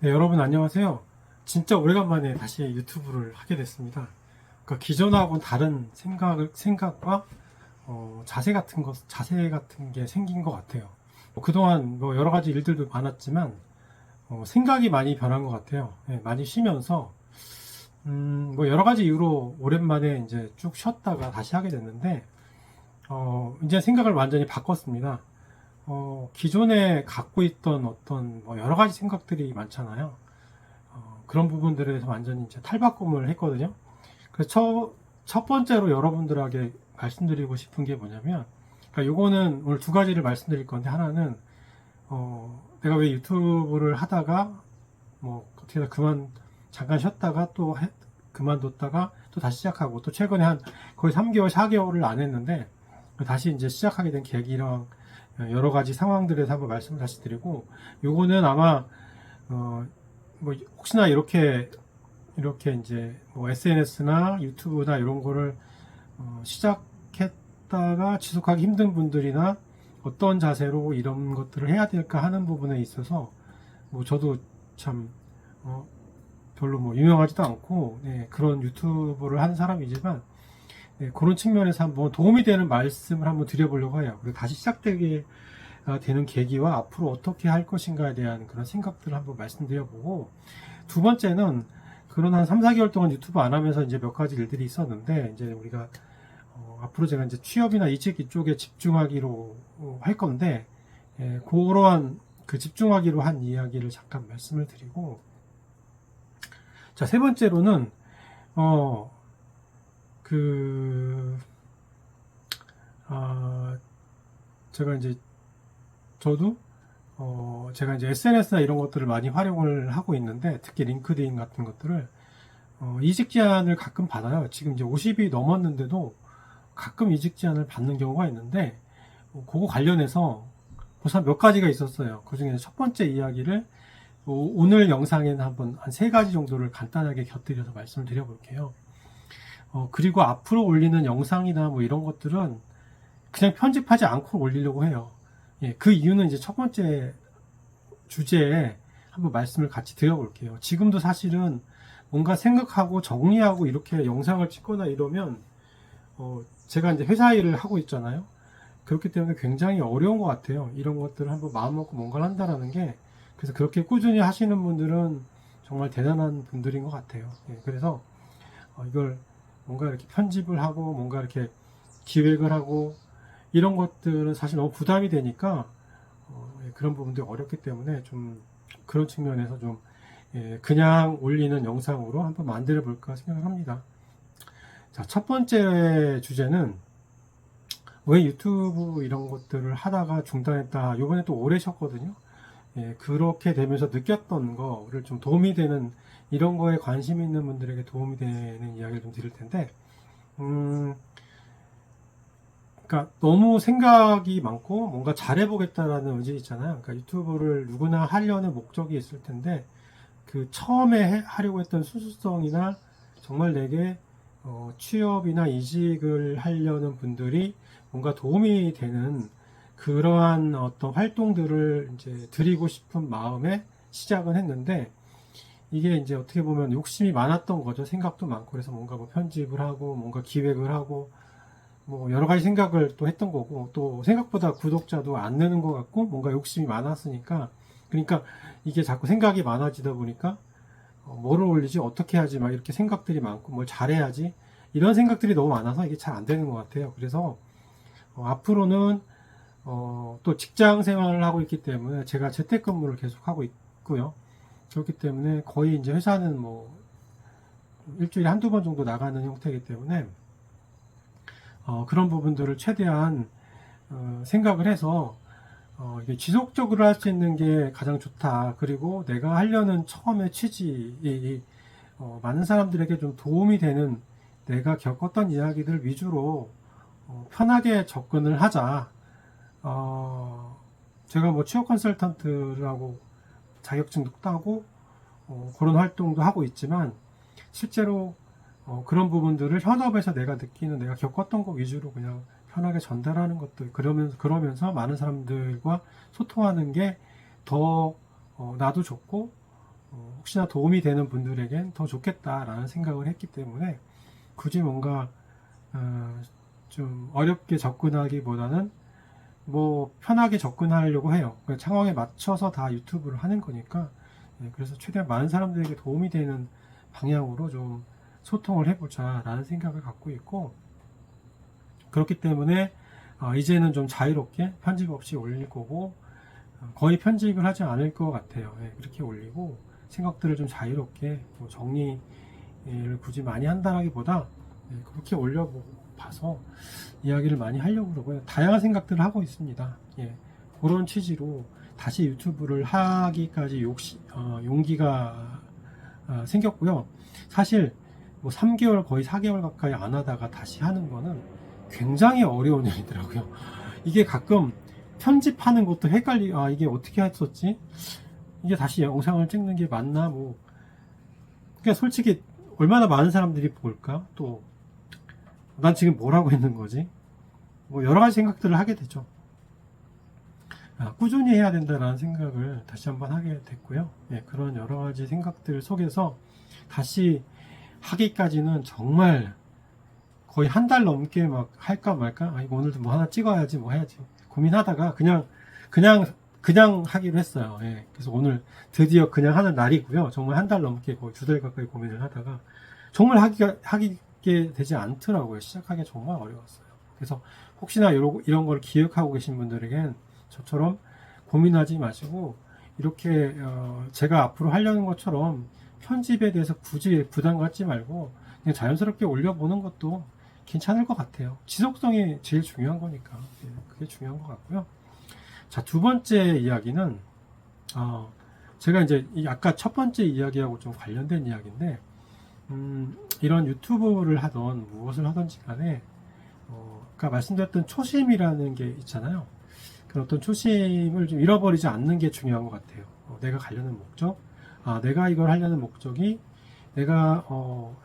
네, 여러분 안녕하세요. 진짜 오래간만에 다시 유튜브를 하게 됐습니다. 그러니까 기존하고는 다른 생각과 자세 같은 게 생긴 것 같아요. 그동안 뭐 여러 가지 일들도 많았지만 생각이 많이 변한 것 같아요. 예, 많이 쉬면서 뭐 여러 가지 이유로 오랜만에 이제 쭉 쉬었다가 다시 하게 됐는데 이제 생각을 완전히 바꿨습니다. 기존에 갖고 있던 어떤 뭐 여러 가지 생각들이 많잖아요. 그런 부분들에 대해서 완전히 이제 탈바꿈을 했거든요. 그래서 첫 번째로 여러분들에게 말씀드리고 싶은 게 뭐냐면, 그러니까 요거는 오늘 두 가지를 말씀드릴 건데, 하나는, 내가 왜 유튜브를 하다가, 뭐, 어떻게 잠깐 쉬었다가 그만뒀다가 또 다시 시작하고, 또 최근에 한 거의 3개월, 4개월을 안 했는데, 다시 이제 시작하게 된 계기랑 여러 가지 상황들에 대해서 한번 말씀을 다시 드리고, 요거는 아마, 어, 뭐 혹시나 이렇게 이제 뭐 SNS나 유튜브나 이런 거를 시작했다가 지속하기 힘든 분들이나 어떤 자세로 이런 것들을 해야 될까 하는 부분에 있어서 뭐 저도 참 별로 뭐 유명하지도 않고 그런 유튜브를 하는 사람이지만 그런 측면에서 한번 도움이 되는 말씀을 한번 드려보려고 해요. 그리고 다시 시작되게 되는 계기와 앞으로 어떻게 할 것인가에 대한 그런 생각들을 한번 말씀드려보고, 두 번째는 그런 한 3, 4개월 동안 유튜브 안 하면서 이제 몇 가지 일들이 있었는데, 이제 우리가 앞으로 제가 이제 취업이나 이직 이쪽에 집중하기로 할 건데, 그러한 그 집중하기로 한 이야기를 잠깐 말씀을 드리고, 자, 세 번째로는 어, 그 아, 제가 이제 저도 제가 이제 SNS나 이런 것들을 많이 활용을 하고 있는데, 특히 링크드인 같은 것들을, 이직 제안을 가끔 받아요. 지금 이제 50이 넘었는데도 가끔 이직 제안을 받는 경우가 있는데, 그거 관련해서 벌써 몇 가지가 있었어요. 그 중에 첫 번째 이야기를 오늘 영상에는 한번 한 세 가지 정도를 간단하게 곁들여서 말씀을 드려볼게요. 그리고 앞으로 올리는 영상이나 뭐 이런 것들은 그냥 편집하지 않고 올리려고 해요. 예, 그 이유는 이제 첫 번째 주제에 한번 말씀을 같이 드려볼게요. 지금도 사실은 뭔가 생각하고 정리하고 이렇게 영상을 찍거나 이러면 제가 이제 회사 일을 하고 있잖아요. 그렇기 때문에 굉장히 어려운 것 같아요. 이런 것들을 한번 마음 먹고 뭔가를 한다라는 게. 그래서 그렇게 꾸준히 하시는 분들은 정말 대단한 분들인 것 같아요. 예, 그래서 이걸 뭔가 이렇게 편집을 하고 뭔가 이렇게 기획을 하고 이런 것들은 사실 너무 부담이 되니까 그런 부분들이 어렵기 때문에 좀 그런 측면에서 좀 그냥 올리는 영상으로 한번 만들어 볼까 생각을 합니다. 자, 첫 번째 주제는 왜 유튜브 이런 것들을 하다가 중단했다. 요번에 또 오래 쉬었거든요. 그렇게 되면서 느꼈던 거를 좀 도움이 되는, 이런 거에 관심 있는 분들에게 도움이 되는 이야기를 좀 드릴 텐데, 그러니까 너무 생각이 많고 뭔가 잘해보겠다라는 의지 있잖아요. 그러니까 유튜브를 누구나 하려는 목적이 있을 텐데, 그 처음에 하려고 했던 순수성이나 정말 내게 취업이나 이직을 하려는 분들이 뭔가 도움이 되는 그러한 어떤 활동들을 이제 드리고 싶은 마음에 시작은 했는데, 이게 이제 어떻게 보면 욕심이 많았던 거죠. 생각도 많고, 그래서 뭔가 뭐 편집을 하고 뭔가 기획을 하고 뭐 여러 가지 생각을 또 했던 거고, 또 생각보다 구독자도 안 느는 것 같고 뭔가 욕심이 많았으니까, 그러니까 이게 자꾸 생각이 많아지다 보니까 뭐를 올리지, 어떻게 하지, 막 이렇게 생각들이 많고 뭘 잘해야지, 이런 생각들이 너무 많아서 이게 잘 안 되는 것 같아요. 그래서 앞으로는 또 직장 생활을 하고 있기 때문에 제가 재택근무를 계속 하고 있고요. 그렇기 때문에 거의 이제 회사는 뭐 일주일에 한두 번 정도 나가는 형태이기 때문에 그런 부분들을 최대한 생각을 해서 이게 지속적으로 할 수 있는 게 가장 좋다. 그리고 내가 하려는 처음의 취지, 많은 사람들에게 좀 도움이 되는, 내가 겪었던 이야기들 위주로 편하게 접근을 하자. 제가 뭐 취업 컨설턴트라고 자격증도 따고 그런 활동도 하고 있지만, 실제로 그런 부분들을 현업에서 내가 느끼는, 내가 겪었던 것 위주로 그냥 편하게 전달하는 것들, 그러면서 많은 사람들과 소통하는 게 더 나도 좋고 혹시나 도움이 되는 분들에겐 더 좋겠다라는 생각을 했기 때문에 굳이 뭔가 좀 어렵게 접근하기보다는 뭐 편하게 접근하려고 해요. 상황에 맞춰서 다 유튜브를 하는 거니까. 그래서 최대한 많은 사람들에게 도움이 되는 방향으로 좀 소통을 해보자 라는 생각을 갖고 있고, 그렇기 때문에 이제는 좀 자유롭게 편집 없이 올릴 거고, 거의 편집을 하지 않을 것 같아요. 그렇게 올리고 생각들을 좀 자유롭게 정리를 굳이 많이 한다라기보다 그렇게 올려봐서 이야기를 많이 하려고 그러고요. 다양한 생각들을 하고 있습니다. 그런 취지로 다시 유튜브를 하기까지 용기가 생겼고요. 사실 뭐 3개월 거의 4개월 가까이 안 하다가 다시 하는 거는 굉장히 어려운 일이더라고요. 이게 가끔 편집하는 것도 이게 어떻게 했었지? 이게 다시 영상을 찍는 게 맞나? 그러니까 솔직히 얼마나 많은 사람들이 볼까? 또 난 지금 뭘 하고 있는 거지? 여러 가지 생각들을 하게 되죠. 꾸준히 해야 된다라는 생각을 다시 한번 하게 됐고요. 그런 여러 가지 생각들 속에서 다시 하기까지는 정말 거의 한 달 넘게 막 할까 말까? 이거 오늘도 뭐 하나 찍어야지, 뭐 해야지. 고민하다가 그냥 하기로 했어요. 그래서 오늘 드디어 그냥 하는 날이고요. 정말 한 달 넘게 거의 2달 가까이 고민을 하다가 정말 하게 되지 않더라고요. 시작하기 정말 어려웠어요. 그래서 혹시나 이런 걸 기억하고 계신 분들에겐 저처럼 고민하지 마시고, 이렇게 제가 앞으로 하려는 것처럼 편집에 대해서 굳이 부담 갖지 말고 그냥 자연스럽게 올려보는 것도 괜찮을 것 같아요. 지속성이 제일 중요한 거니까. 그게 중요한 것 같고요. 자, 두 번째 이야기는 제가 이제 아까 첫 번째 이야기하고 좀 관련된 이야기인데, 이런 유튜브를 하던 무엇을 하던지 간에 아까 말씀드렸던 초심이라는 게 있잖아요. 그런 어떤 초심을 좀 잃어버리지 않는 게 중요한 것 같아요. 내가 가려는 목적, 내가 이걸 하려는 목적이, 내가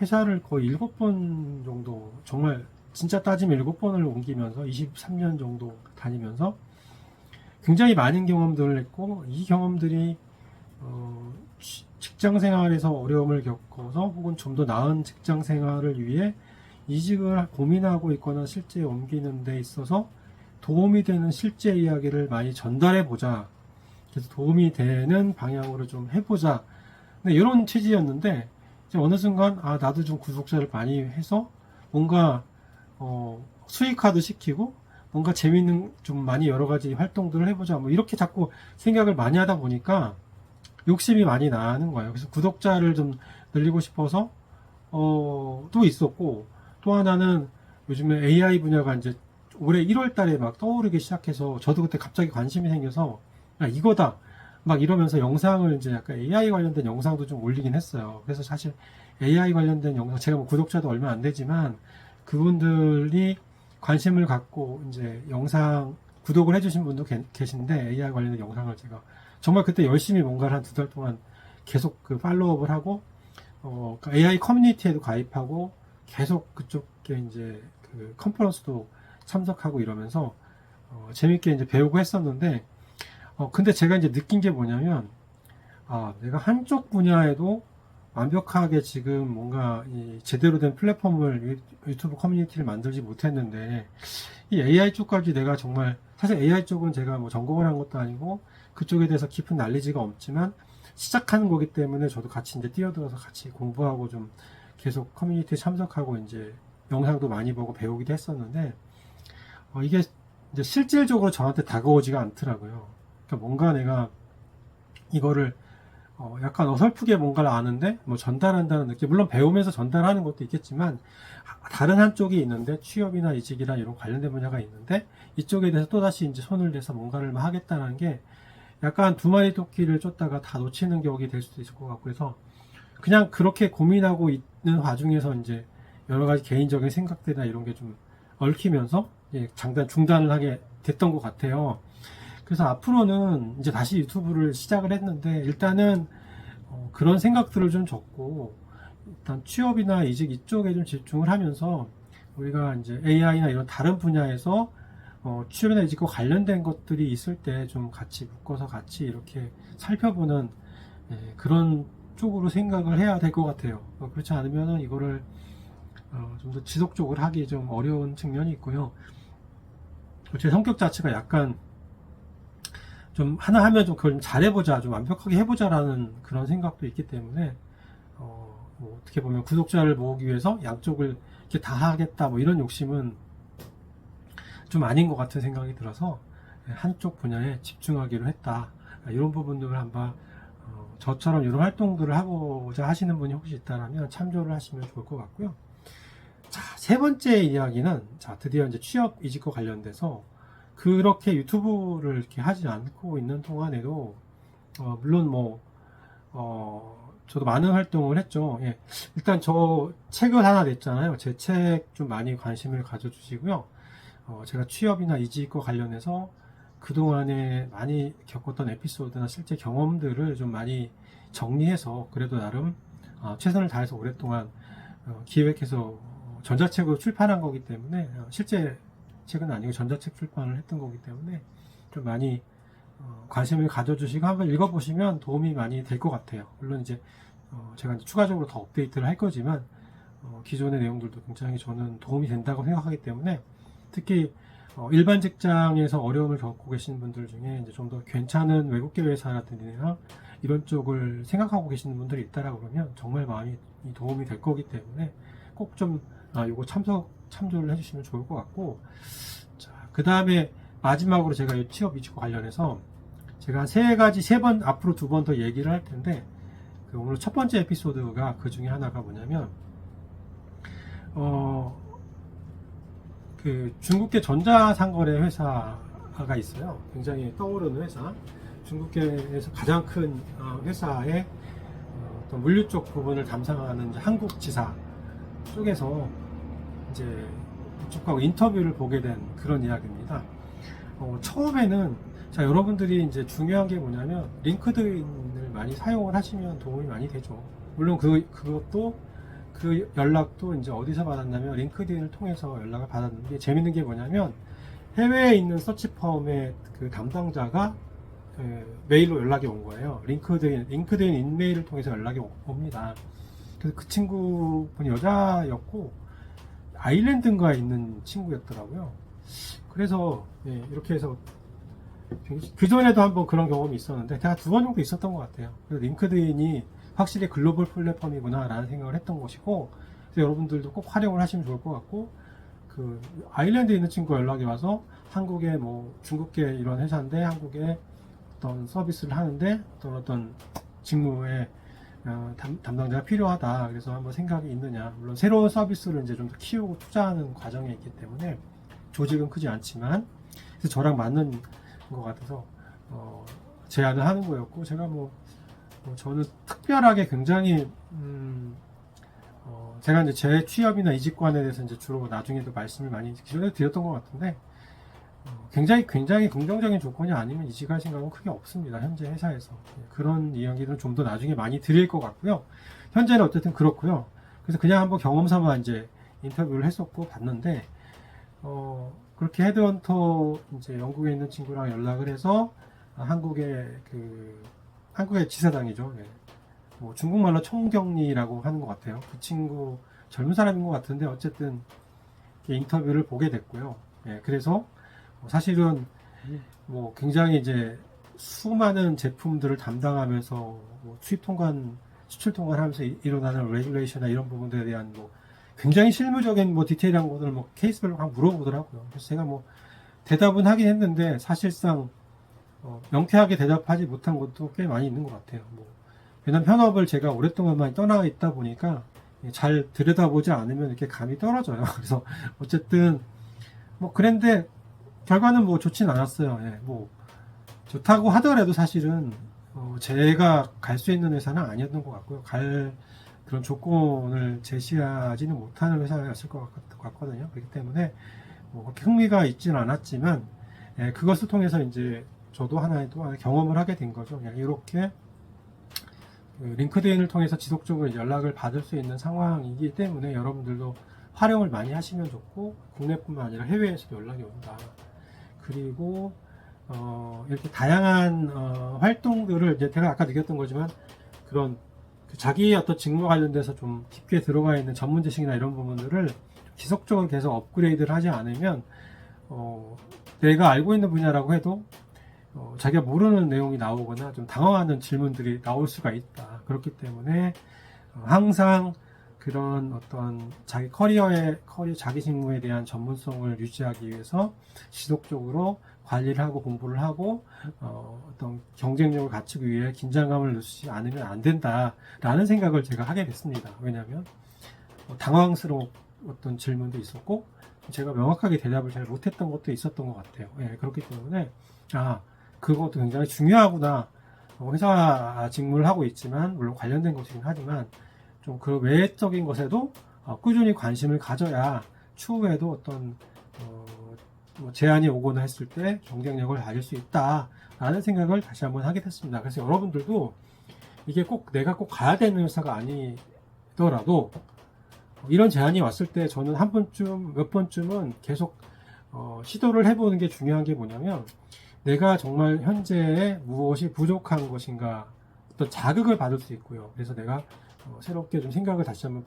회사를 거의 7번 정도, 정말 진짜 따지면 7번을 옮기면서 23년 정도 다니면서 굉장히 많은 경험들을 했고, 이 경험들이 직장 생활에서 어려움을 겪어서 혹은 좀 더 나은 직장 생활을 위해 이직을 고민하고 있거나 실제 옮기는 데 있어서 도움이 되는 실제 이야기를 많이 전달해 보자. 그래서 도움이 되는 방향으로 좀 해보자. 근데 이런 취지였는데, 이제 어느 순간 나도 좀 구독자를 많이 해서 뭔가 수익화도 시키고 뭔가 재밌는 좀 많이 여러 가지 활동들을 해보자. 뭐 이렇게 자꾸 생각을 많이 하다 보니까 욕심이 많이 나는 거예요. 그래서 구독자를 좀 늘리고 싶어서 또 있었고, 또 하나는 요즘에 AI 분야가 이제 올해 1월 달에 막 떠오르기 시작해서 저도 그때 갑자기 관심이 생겨서 이거다 막 이러면서 영상을 이제 약간 AI 관련된 영상도 좀 올리긴 했어요. 그래서 사실 AI 관련된 영상, 제가 뭐 구독자도 얼마 안 되지만 그분들이 관심을 갖고 이제 영상 구독을 해주신 분도 계신데, AI 관련된 영상을 제가 정말 그때 열심히 뭔가를 한 2달 동안 계속 그 팔로우업을 하고, AI 커뮤니티에도 가입하고, 계속 그쪽에 이제 그 컨퍼런스도 참석하고 이러면서, 재밌게 이제 배우고 했었는데, 근데 제가 이제 느낀 게 뭐냐면, 내가 한쪽 분야에도 완벽하게 지금 뭔가 제대로 된 플랫폼을, 유튜브 커뮤니티를 만들지 못했는데, 이 AI 쪽까지 내가 정말, 사실 AI 쪽은 제가 뭐 전공을 한 것도 아니고 그쪽에 대해서 깊은 난리지가 없지만 시작하는 거기 때문에 저도 같이 이제 뛰어들어서 같이 공부하고 좀 계속 커뮤니티에 참석하고 이제 영상도 많이 보고 배우기도 했었는데, 이게 이제 실질적으로 저한테 다가오지가 않더라고요. 그러니까 뭔가 내가 이거를 약간 어설프게 뭔가를 아는데 뭐 전달한다는 느낌, 물론 배우면서 전달하는 것도 있겠지만 다른 한쪽이 있는데, 취업이나 이직이나 이런 관련된 분야가 있는데 이쪽에 대해서 또다시 이제 손을 대서 뭔가를 하겠다는 게 약간 두 마리 토끼를 쫓다가 다 놓치는 격이 될 수도 있을 것 같고, 그래서 그냥 그렇게 고민하고 있는 와중에서 이제 여러 가지 개인적인 생각들이나 이런 게 좀 얽히면서 중단을 하게 됐던 것 같아요. 그래서 앞으로는 이제 다시 유튜브를 시작을 했는데, 일단은 그런 생각들을 좀 적고 일단 취업이나 이직 이쪽에 좀 집중을 하면서, 우리가 이제 AI나 이런 다른 분야에서 취업이나 이직과 관련된 것들이 있을 때 좀 같이 묶어서 같이 이렇게 살펴보는 그런 쪽으로 생각을 해야 될 것 같아요. 그렇지 않으면 이거를 좀 더 지속적으로 하기 좀 어려운 측면이 있고요. 제 성격 자체가 약간 좀 하나 하면 좀 그걸 좀 잘해보자, 좀 완벽하게 해보자라는 그런 생각도 있기 때문에 뭐 어떻게 보면 구독자를 모으기 위해서 양쪽을 이렇게 다 하겠다 뭐 이런 욕심은 좀 아닌 것 같은 생각이 들어서 한쪽 분야에 집중하기로 했다. 이런 부분들을 한번 저처럼 이런 활동들을 하고자 하시는 분이 혹시 있다면 참조를 하시면 좋을 것 같고요. 자, 세 번째 이야기는 자, 드디어 이제 취업 이직과 관련돼서 그렇게 유튜브를 이렇게 하지 않고 있는 동안에도 물론 뭐 저도 많은 활동을 했죠. 예. 일단 저 책을 하나 냈잖아요. 제 책 좀 많이 관심을 가져주시고요. 제가 취업이나 이직과 관련해서 그동안에 많이 겪었던 에피소드나 실제 경험들을 좀 많이 정리해서 그래도 나름 최선을 다해서 오랫동안 기획해서 전자책으로 출판한 거기 때문에 실제 책은 아니고 전자책 출판을 했던 거기 때문에 좀 많이 관심을 가져주시고 한번 읽어보시면 도움이 많이 될 것 같아요. 물론 이제 제가 이제 추가적으로 더 업데이트를 할 거지만 기존의 내용들도 굉장히 저는 도움이 된다고 생각하기 때문에 특히 일반 직장에서 어려움을 겪고 계시는 분들 중에 이제 좀 더 괜찮은 외국계 회사라든지 이런 쪽을 생각하고 계시는 분들이 있다라고 그러면 정말 많이 도움이 될 거기 때문에 꼭 좀 요거 참조를 해주시면 좋을 것 같고, 자, 그 다음에 마지막으로 제가 이 취업 이직과 관련해서 제가 세 번 앞으로 두 번 더 얘기를 할 텐데 오늘 첫 번째 에피소드가 그 중에 하나가 뭐냐면 그 중국계 전자상거래 회사가 있어요. 굉장히 떠오르는 회사. 중국계에서 가장 큰 회사의 어떤 물류 쪽 부분을 담당하는 이제 한국지사 쪽에서 이제 이쪽하고 인터뷰를 보게 된 그런 이야기입니다. 처음에는 자, 여러분들이 이제 중요한 게 뭐냐면 링크드인을 많이 사용을 하시면 도움이 많이 되죠. 물론 그것도 그 연락도 이제 어디서 받았냐면 링크드인을 통해서 연락을 받았는데 재밌는 게 뭐냐면 해외에 있는 서치펌의 그 담당자가 메일로 연락이 온 거예요. 링크드인 인메일을 통해서 연락이 옵니다. 그래서 그 친구분이 여자였고 아일랜드인가에 있는 친구였더라고요. 그래서 이렇게 해서 그 전에도 한번 그런 경험이 있었는데 제가 두 번 정도 있었던 것 같아요. 그래서 링크드인이 확실히 글로벌 플랫폼이구나 라는 생각을 했던 것이고, 그래서 여러분들도 꼭 활용을 하시면 좋을 것 같고, 그 아일랜드에 있는 친구가 연락이 와서 한국에 뭐 중국계 이런 회사인데 한국에 어떤 서비스를 하는데 어떤 직무에 담당자가 필요하다. 그래서 한번 생각이 있느냐. 물론 새로운 서비스를 이제 좀 더 키우고 투자하는 과정에 있기 때문에 조직은 크지 않지만 그래서 저랑 맞는 것 같아서 제안을 하는 거였고, 제가 저는 특별하게 굉장히 제가 이제 제 취업이나 이직관에 대해서 이제 주로 나중에도 말씀을 많이 기존에 드렸던 것 같은데 굉장히 긍정적인 조건이 아니면 이직할 생각은 크게 없습니다. 현재 회사에서 그런 이야기는 좀 더 나중에 많이 드릴 것 같고요. 현재는 어쨌든 그렇고요. 그래서 그냥 한번 경험 삼아 이제 인터뷰를 했었고 봤는데 그렇게 헤드헌터 이제 영국에 있는 친구랑 연락을 해서 한국의 지사장이죠. 뭐 중국말로 총경리라고 하는 것 같아요. 그 친구 젊은 사람인 것 같은데 어쨌든 인터뷰를 보게 됐고요. 그래서 사실은 뭐 굉장히 이제 수많은 제품들을 담당하면서 뭐 수출 통관하면서 일어나는 레귤레이션이나 이런 부분들에 대한 굉장히 실무적인 디테일한 것들을 케이스별로 물어보더라고요. 그래서 제가 대답은 하긴 했는데 사실상 명쾌하게 대답하지 못한 것도 꽤 많이 있는 것 같아요. 왜냐면 현업을 제가 오랫동안 많이 떠나 있다 보니까 잘 들여다보지 않으면 이렇게 감이 떨어져요. 그래서 어쨌든 그런데 결과는 좋진 않았어요. 좋다고 하더라도 사실은 제가 갈 수 있는 회사는 아니었던 것 같고요. 갈 그런 조건을 제시하지는 못하는 회사였을 것 같거든요. 그렇기 때문에 그렇게 흥미가 있지는 않았지만 그것을 통해서 이제 저도 하나의 또 하나의 경험을 하게 된 거죠. 그냥 이렇게 링크드인을 통해서 지속적으로 연락을 받을 수 있는 상황이기 때문에 여러분들도 활용을 많이 하시면 좋고 국내뿐만 아니라 해외에서도 연락이 온다. 그리고 이렇게 다양한 활동들을 이제 제가 아까 느꼈던 거지만 그런 자기의 어떤 직무 관련돼서 좀 깊게 들어가 있는 전문 지식이나 이런 부분들을 지속적으로 계속 업그레이드를 하지 않으면 내가 알고 있는 분야라고 해도 자기가 모르는 내용이 나오거나 좀 당황하는 질문들이 나올 수가 있다. 그렇기 때문에 항상 그런 어떤 자기 자기 직무에 대한 전문성을 유지하기 위해서 지속적으로 관리를 하고 공부를 하고 어떤 경쟁력을 갖추기 위해 긴장감을 넣지 않으면 안 된다라는 생각을 제가 하게 됐습니다. 왜냐하면 당황스러운 어떤 질문도 있었고 제가 명확하게 대답을 잘 못했던 것도 있었던 것 같아요. 예, 그렇기 때문에 그것도 굉장히 중요하구나. 회사 직무를 하고 있지만 물론 관련된 것이긴 하지만 좀 그 외적인 것에도 꾸준히 관심을 가져야 추후에도 어떤 제안이 오거나 했을 때 경쟁력을 가질 수 있다라는 생각을 다시 한번 하게 됐습니다. 그래서 여러분들도 이게 꼭 내가 꼭 가야 되는 회사가 아니더라도 이런 제안이 왔을 때 저는 한 번쯤 몇 번쯤은 계속 시도를 해보는 게 중요한 게 뭐냐면 내가 정말 현재에 무엇이 부족한 것인가 어떤 자극을 받을 수 있고요. 그래서 내가 새롭게 좀 생각을 다시 한번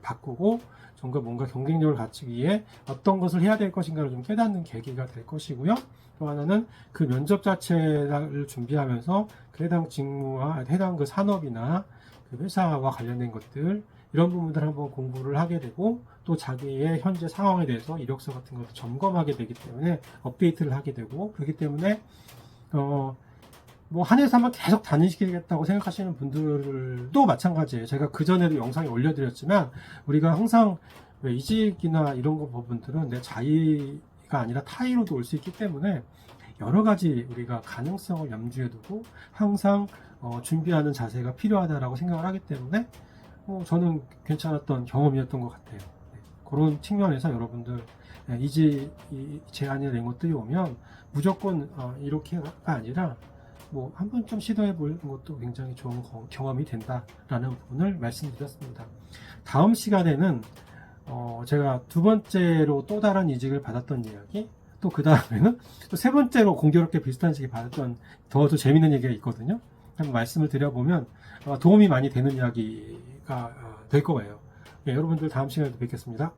바꾸고 뭔가 경쟁력을 갖추기 위해 어떤 것을 해야 될 것인가를 좀 깨닫는 계기가 될 것이고요. 또 하나는 그 면접 자체를 준비하면서 그 해당 직무와 해당 그 산업이나 그 회사와 관련된 것들 이런 부분들 한번 공부를 하게 되고 또 자기의 현재 상황에 대해서 이력서 같은 것도 점검하게 되기 때문에 업데이트를 하게 되고 그렇기 때문에 뭐 한 회사만 계속 다니시겠다고 생각하시는 분들도 마찬가지예요. 제가 그전에도 영상에 올려드렸지만 우리가 항상 이직이나 이런 거 부분들은 내 자의가 아니라 타의로도 올 수 있기 때문에 여러 가지 우리가 가능성을 염두에 두고 항상 준비하는 자세가 필요하다라고 생각을 하기 때문에 저는 괜찮았던 경험이었던 것 같아요. 네. 그런 측면에서 여러분들 이직 제안이나 이런 것들이 오면 무조건 이렇게가 아니라 뭐 한 번쯤 시도해 보는 것도 굉장히 좋은 경험이 된다라는 부분을 말씀드렸습니다. 다음 시간에는 제가 두 번째로 또 다른 이직을 받았던 이야기, 또 그 다음에는 또 세 번째로 공교롭게 비슷한 시기에 받았던 더 재밌는 얘기가 있거든요. 한번 말씀을 드려보면 도움이 많이 되는 이야기가 될 거예요. 네, 여러분들 다음 시간에 또 뵙겠습니다.